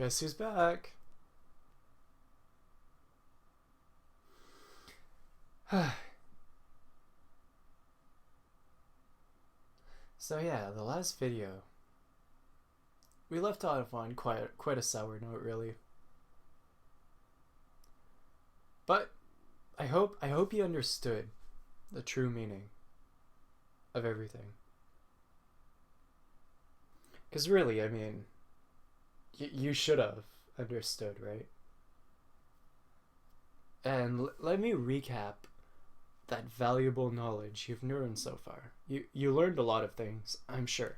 Guess who's back? So yeah, the last video, we left off on quite a sour note, really. But I hope you understood the true meaning of everything. Because really, I mean, you should have understood, right? And let me recap that valuable knowledge you've learned so far. You learned a lot of things, I'm sure.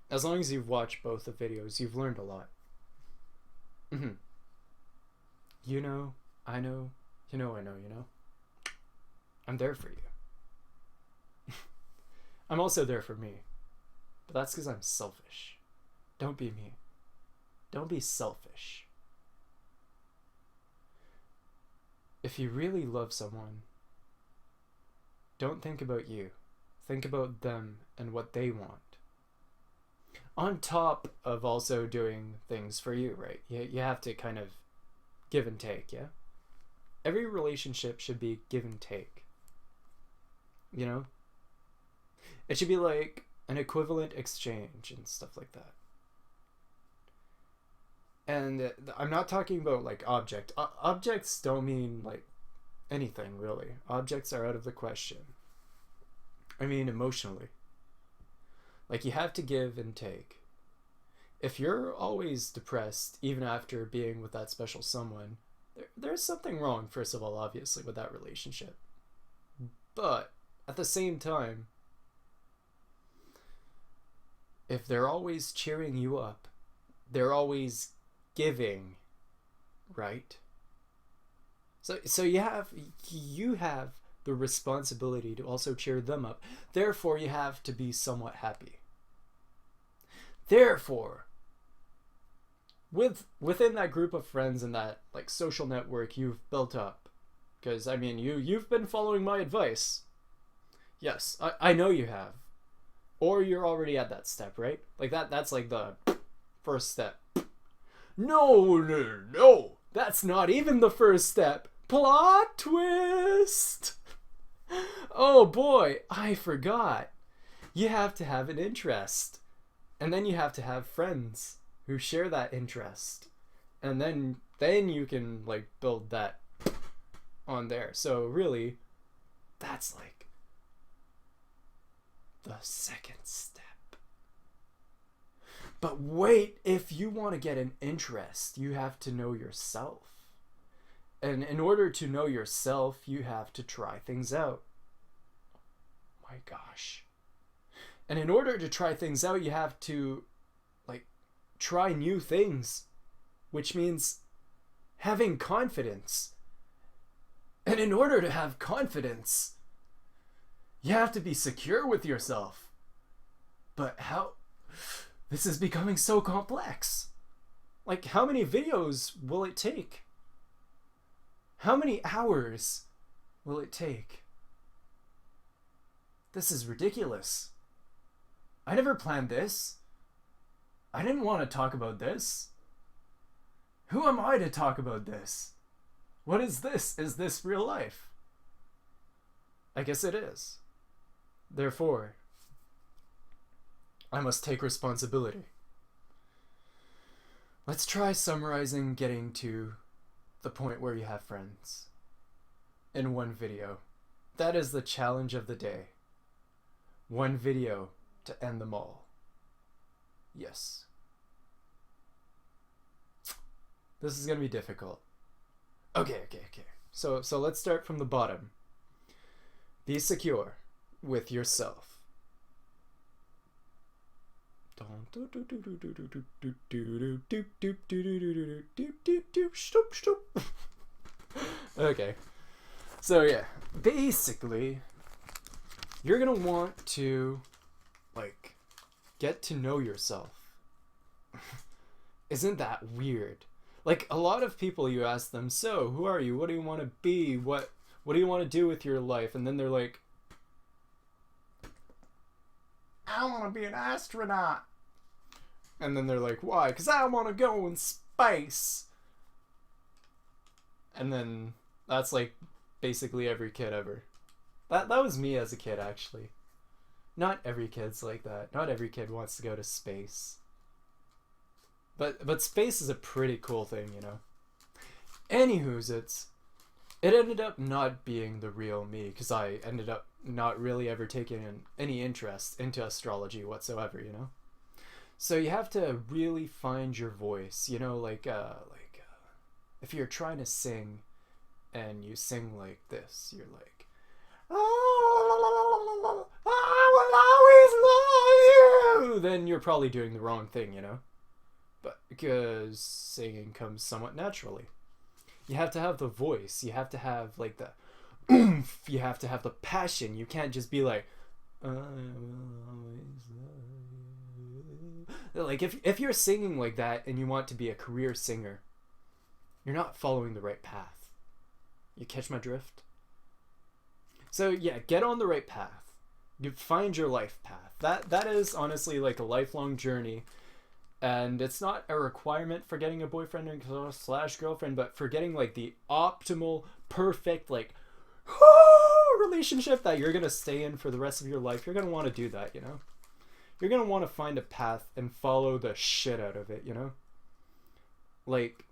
As long as you've watched both the videos, you've learned a lot. You know, I know, you know I know, you know. I'm there for you. I'm also there for me. But that's because I'm selfish. Don't be me. Don't be selfish. If you really love someone, don't think about you. Think about them and what they want. On top of also doing things for you, right? You have to kind of give and take, yeah? Every relationship should be give and take. You know? It should be like an equivalent exchange and stuff like that. And I'm not talking about like objects don't mean like anything really. Objects are out of the question. I mean emotionally. Like you have to give and take. If you're always depressed even after being with that special someone, there's something wrong, first of all, obviously, with that relationship. But at the same time, if they're always cheering you up, they're always giving, right? So you have the responsibility to also cheer them up. Therefore, you have to be somewhat happy. Therefore, within that group of friends and that like social network you've built up, because I mean you've been following my advice. Yes, I know you have. Or you're already at that step, right? Like that's like the first step. No. That's not even the first step. Plot twist. Oh boy, I forgot. You have to have an interest. And then you have to have friends who share that interest. And then you can like build that on there. So really, that's like the second step. But wait, if you want to get an interest, you have to know yourself. And in order to know yourself, you have to try things out. My gosh. And in order to try things out, you have to like try new things, which means having confidence. And in order to have confidence, you have to be secure with yourself. But how? This is becoming so complex. Like, how many videos will it take? How many hours will it take? This is ridiculous. I never planned this. I didn't want to talk about this. Who am I to talk about this? What is this? Is this real life? I guess it is. Therefore, I must take responsibility. Let's try summarizing getting to the point where you have friends in one video. That is the challenge of the day. One video to end them all. Yes. This is going to be difficult. Okay. So let's start from the bottom. Be secure with yourself. Okay. So yeah, basically you're gonna want to like get to know yourself. Isn't that weird? Like a lot of people, you ask them, so who are you? What do you want to be? What do you want to do with your life? And then they're like, I want to be an astronaut. And then they're like, why? Because I want to go in space. And then that's like basically every kid ever. That was me as a kid, actually. Not every kid's like that. Not every kid wants to go to space. But space is a pretty cool thing, you know. Anywho's, it ended up not being the real me, because I ended up not really ever taking any interest into astrology whatsoever, you know. So you have to really find your voice, you know, if you're trying to sing and you sing like this, you're like, oh, I will always love you, then you're probably doing the wrong thing, you know. But because singing comes somewhat naturally. You have to have the voice, you have to have like the oomph, you have to have the passion. You can't just be like, I will always love you. Like if you're singing like that and you want to be a career singer, you're not following the right path. You catch my drift? So yeah, get on the right path. You find your life path. That is honestly like a lifelong journey. And it's not a requirement for getting a boyfriend / girlfriend, but for getting like the optimal, perfect, like relationship that you're gonna stay in for the rest of your life. You're gonna want to do that, you know. You're gonna want to find a path and follow the shit out of it, you know. Like,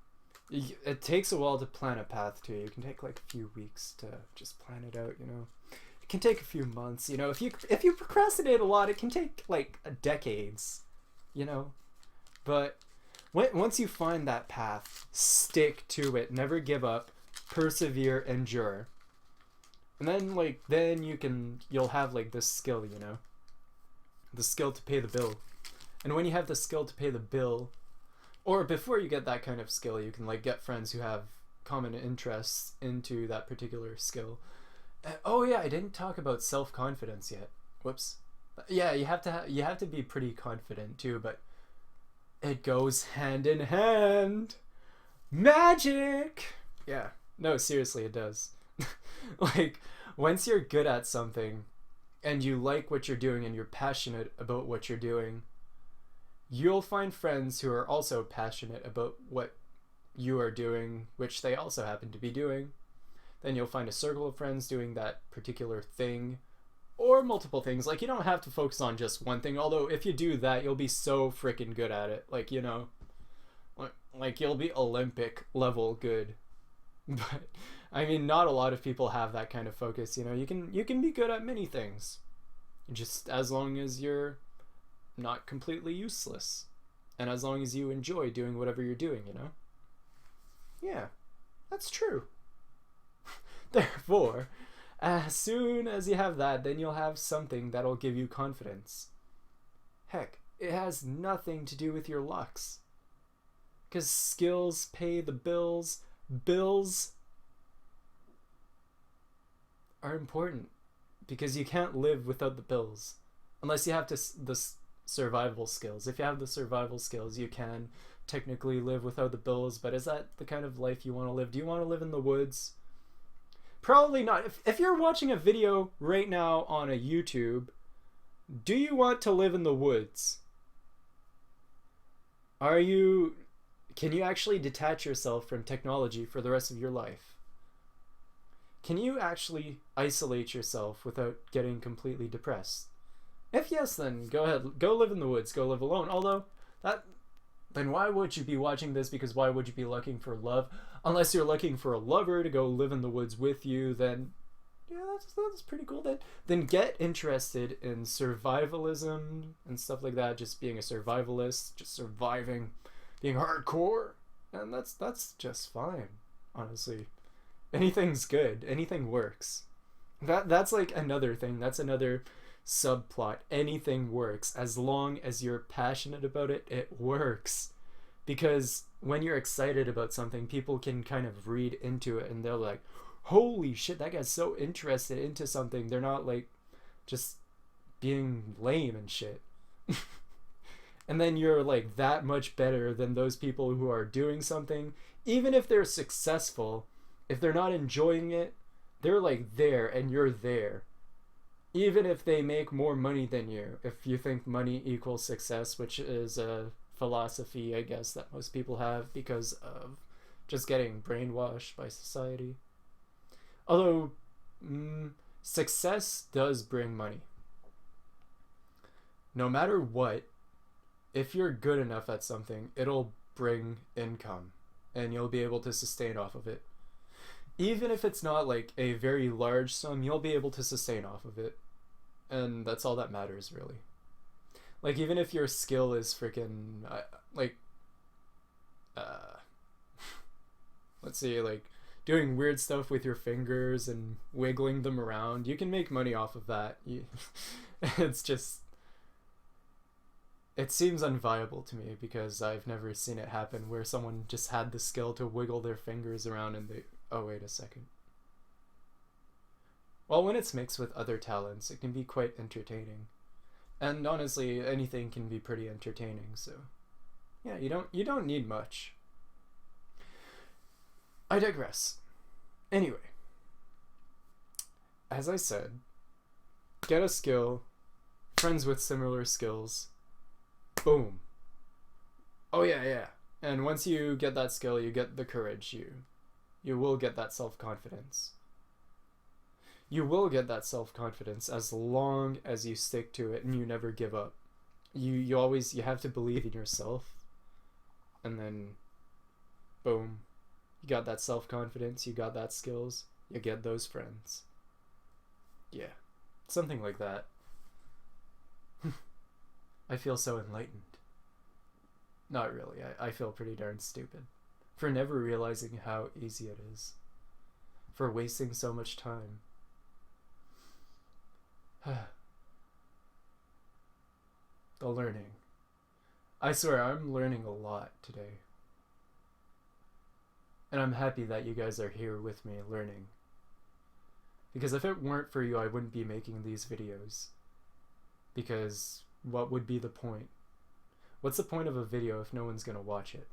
it takes a while to plan a path too. You can take like a few weeks to just plan it out, you know. It can take a few months, you know. If you procrastinate a lot, it can take like decades, you know. But once you find that path, stick to it. Never give up. Persevere. Endure. And then you'll have like this skill, you know, the skill to pay the bill. And when you have the skill to pay the bill, or before you get that kind of skill, you can like get friends who have common interests into that particular skill. Oh yeah, I didn't talk about self-confidence yet. Whoops. Yeah, you have to be pretty confident too, but it goes hand in hand. Magic. Yeah. No, seriously, it does. Like, once you're good at something and you like what you're doing and you're passionate about what you're doing, you'll find friends who are also passionate about what you are doing, which they also happen to be doing. Then you'll find a circle of friends doing that particular thing, or multiple things. Like, you don't have to focus on just one thing, although if you do that, you'll be so freaking good at it. Like, you know, like you'll be Olympic level good. But I mean, not a lot of people have that kind of focus, you know. You can be good at many things, just as long as you're not completely useless, and as long as you enjoy doing whatever you're doing, you know. Yeah, that's true. Therefore, as soon as you have that, then you'll have something that'll give you confidence. Heck, it has nothing to do with your looks, because skills pay the bills. Bills are important because you can't live without the bills unless you have the survival skills. If you have the survival skills, you can technically live without the bills, but is that the kind of life you want to live? Do you want to live in the woods? Probably not. If you're watching a video right now on a YouTube, do you want to live in the woods? Can you actually detach yourself from technology for the rest of your life? Can you actually isolate yourself without getting completely depressed? If yes, then go ahead. Go live in the woods. Go live alone. Although, then why would you be watching this? Because why would you be looking for love? Unless you're looking for a lover to go live in the woods with you, then yeah, that's pretty cool. Then get interested in survivalism and stuff like that. Just being a survivalist, just surviving, being hardcore, and that's just fine. Honestly, anything's good. Anything works. That's like another thing. That's another subplot. Anything works as long as you're passionate about it. It works, because when you're excited about something, people can kind of read into it and they're like, holy shit, that guy's so interested into something. They're not like just being lame and shit. And then you're like that much better than those people who are doing something. Even if they're successful, if they're not enjoying it, they're like there and you're there. Even if they make more money than you, if you think money equals success, which is a philosophy, I guess, that most people have because of just getting brainwashed by society. Although, success does bring money. No matter what, if you're good enough at something, it'll bring income and you'll be able to sustain off of it. Even if it's not like a very large sum, you'll be able to sustain off of it. And that's all that matters, really. Like, even if your skill is freaking, let's see, like, doing weird stuff with your fingers and wiggling them around, you can make money off of that. It's just, it seems unviable to me because I've never seen it happen where someone just had the skill to wiggle their fingers around and they, oh, wait a second. Well, when it's mixed with other talents, it can be quite entertaining. And honestly, anything can be pretty entertaining, so yeah, you don't need much. I digress. Anyway, as I said, get a skill, friends with similar skills, boom. Oh yeah. And once you get that skill, you get the courage, you will get that self-confidence. You will get that self-confidence as long as you stick to it and you never give up. You have to believe in yourself, and then boom, you got that self-confidence, you got that skills, you get those friends. Yeah, something like that. I feel so enlightened. Not really, I feel pretty darn stupid for never realizing how easy it is, for wasting so much time. The learning. I swear, I'm learning a lot today. And I'm happy that you guys are here with me learning. Because if it weren't for you, I wouldn't be making these videos. Because what would be the point? What's the point of a video if no one's gonna watch it?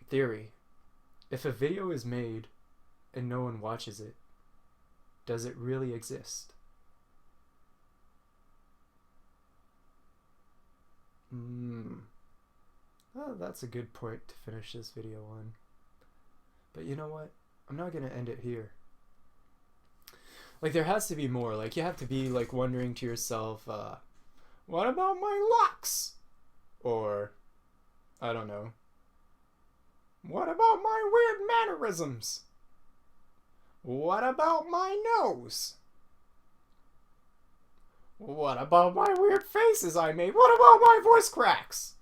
Theory. If a video is made and no one watches it, does it really exist? Well, that's a good point to finish this video on. But you know what? I'm not gonna end it here. Like, there has to be more. Like, you have to be, like, wondering to yourself, what about my locks? Or, I don't know. What about my weird mannerisms? What about my nose? What about my weird faces I made? What about my voice cracks?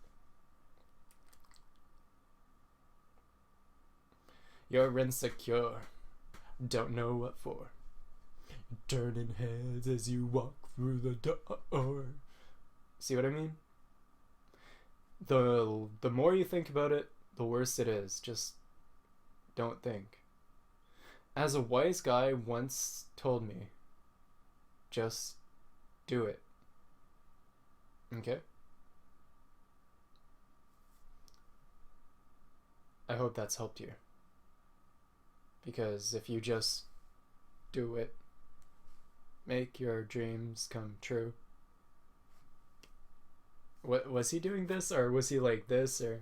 You're insecure. Don't know what for. Turning heads as you walk through the door. See what I mean? The more you think about it, the worse it is. Just don't think. As a wise guy once told me, just do it. Okay? I hope that's helped you. Because if you just do it, make your dreams come true. What was he doing this, or was he like this, or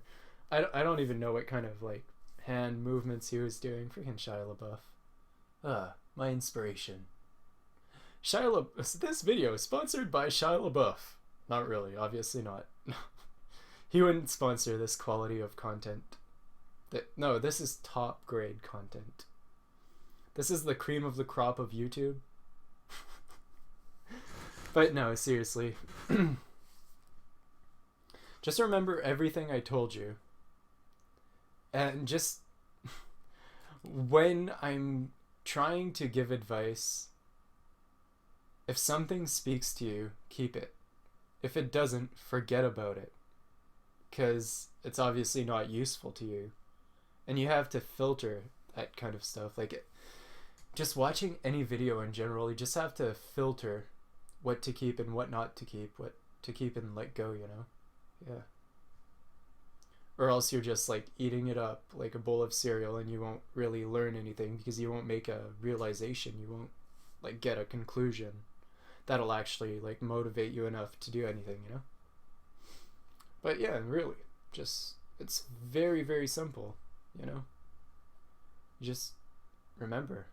I don't even know what kind of like hand movements he was doing. Freaking Shia LaBeouf. My inspiration. This video is sponsored by Shia LaBeouf. Not really, obviously not. He wouldn't sponsor this quality of content. No, this is top grade content. This is the cream of the crop of YouTube. But no, seriously. Just remember everything I told you. And just when I'm trying to give advice, if something speaks to you, keep it. If it doesn't, forget about it. Because it's obviously not useful to you. And you have to filter that kind of stuff. Like, just watching any video in general, you just have to filter what to keep and what not to keep. What to keep and let go, you know? Yeah. Or else you're just like eating it up like a bowl of cereal and you won't really learn anything because you won't make a realization. You won't like get a conclusion that'll actually like motivate you enough to do anything, you know? But yeah, really, just, it's very, very simple, you know? Just remember.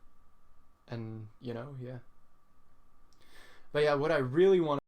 And, you know, yeah. But yeah, what I really want